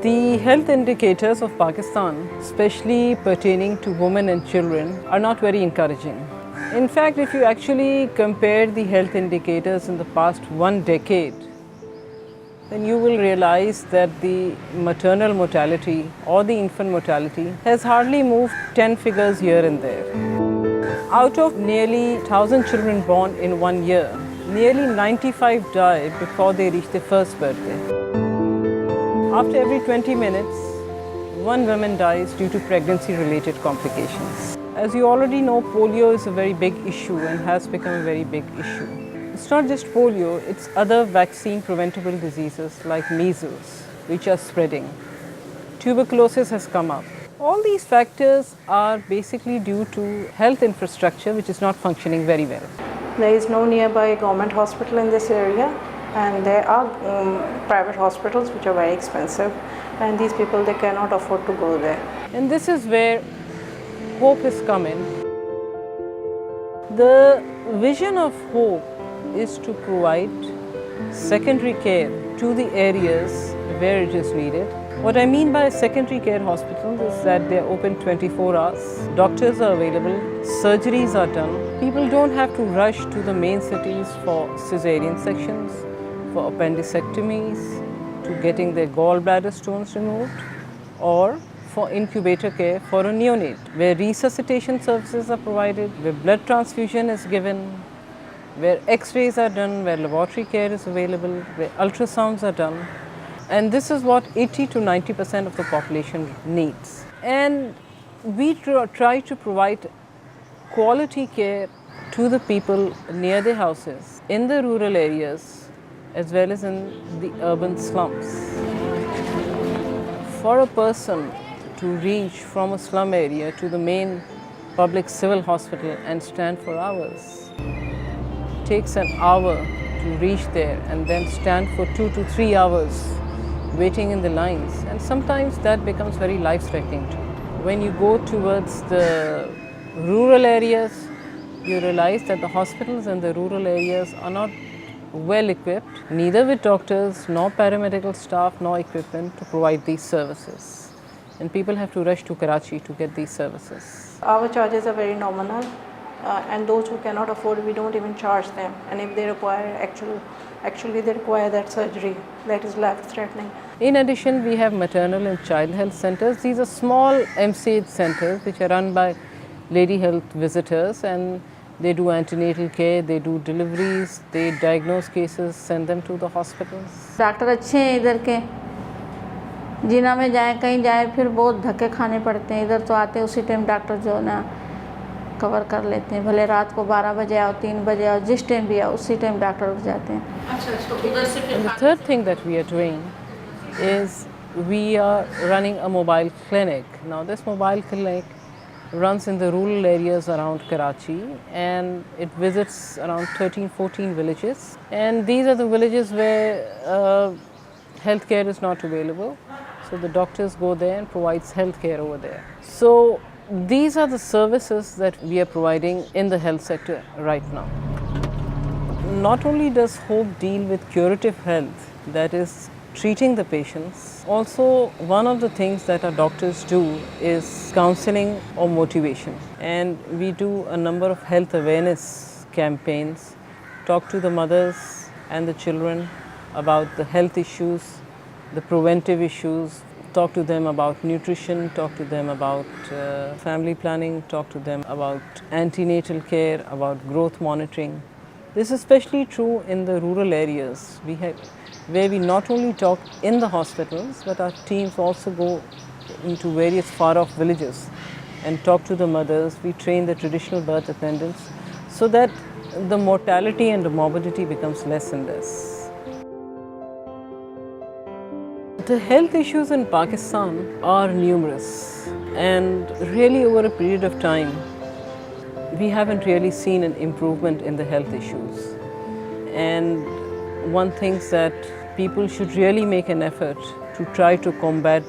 The health indicators of Pakistan, especially pertaining to women and children, are not very encouraging. In fact, if you actually compare the health indicators in the past 1 decade, then you will realize that the maternal mortality or the infant mortality has hardly moved 10 figures here and there. Out of nearly 1,000 children born in 1 year, nearly 95 die before they reach their first birthday. After every 20 minutes, one woman dies due to pregnancy-related complications. As you already know, polio is a very big issue and has become a very big issue. It's not just polio, it's other vaccine-preventable diseases like measles, which are spreading. Tuberculosis has come up. All these factors are basically due to health infrastructure which is not functioning very well. There is no nearby government hospital in this area, and there are private hospitals which are very expensive, and these people, they cannot afford to go there. And this is where hope has come in. The vision of hope is to provide secondary care to the areas where it is needed. What I mean by secondary care hospitals is that they are open 24 hours, doctors are available, surgeries are done. People don't have to rush to the main cities for cesarean sections, for appendectomies, to getting their gallbladder stones removed, or for incubator care for a neonate, where resuscitation services are provided, where blood transfusion is given, where x-rays are done, where laboratory care is available, where ultrasounds are done. And this is what 80 to 90% of the population needs. And we try to provide quality care to the people near their houses, in the rural areas, as well as in the urban slums. For a person to reach from a slum area to the main public civil hospital and stand for hours, it takes an hour to reach there and then stand for 2 to 3 hours waiting in the lines, and sometimes that becomes very life-threatening too. When you go towards the rural areas, you realize that the hospitals in the rural areas are not well equipped, neither with doctors, nor paramedical staff, nor equipment to provide these services. And people have to rush to Karachi to get these services. Our charges are very nominal, and those who cannot afford, we don't even charge them. And if they require, actually they require that surgery, that is life-threatening. In addition, we have maternal and child health centers. These are small MCH centers which are run by lady health visitors, and they do antenatal care, they do deliveries, they diagnose cases, send them to the hospitals. Doctor अच्छे हैं इधर के, जिना में जाए कहीं जाए फिर बहुत धक्के खाने पड़ते हैं। इधर तो आते उसी टाइम डॉक्टर जो ना कवर कर लेते हैं, भले रात को 12 बजे आओ, 3 बजे आओ, जिस टाइम भी आओ उसी टाइम डॉक्टर उठ जाते हैं। And the third thing that we are doing is we are running a mobile clinic. Now this mobile clinic runs in the rural areas around Karachi, and it visits around 13-14 villages, and these are the villages where healthcare is not available, so the doctors go there and provides healthcare over there. So these are the services that we are providing in the health sector right now. Not only does Hope deal with curative health, that is treating the patients, also one of the things that our doctors do is counseling or motivation. And we do a number of health awareness campaigns, talk to the mothers and the children about the health issues, the preventive issues, talk to them about nutrition, talk to them about family planning, talk to them about antenatal care, about growth monitoring. This is especially true in the rural areas, where we not only talk in the hospitals, but our teams also go into various far-off villages and talk to the mothers. We train the traditional birth attendants so that the mortality and the morbidity becomes less and less. The health issues in Pakistan are numerous, and really over a period of time, we haven't really seen an improvement in the health issues. And one thinks that people should really make an effort to try to combat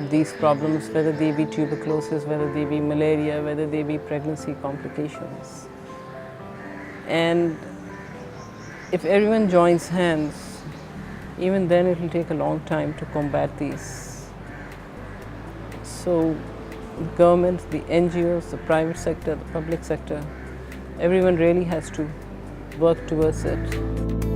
these problems, whether they be tuberculosis, whether they be malaria, whether they be pregnancy complications. And if everyone joins hands, even then it will take a long time to combat these So the government, the NGOs, the private sector, the public sector, everyone really has to work towards it.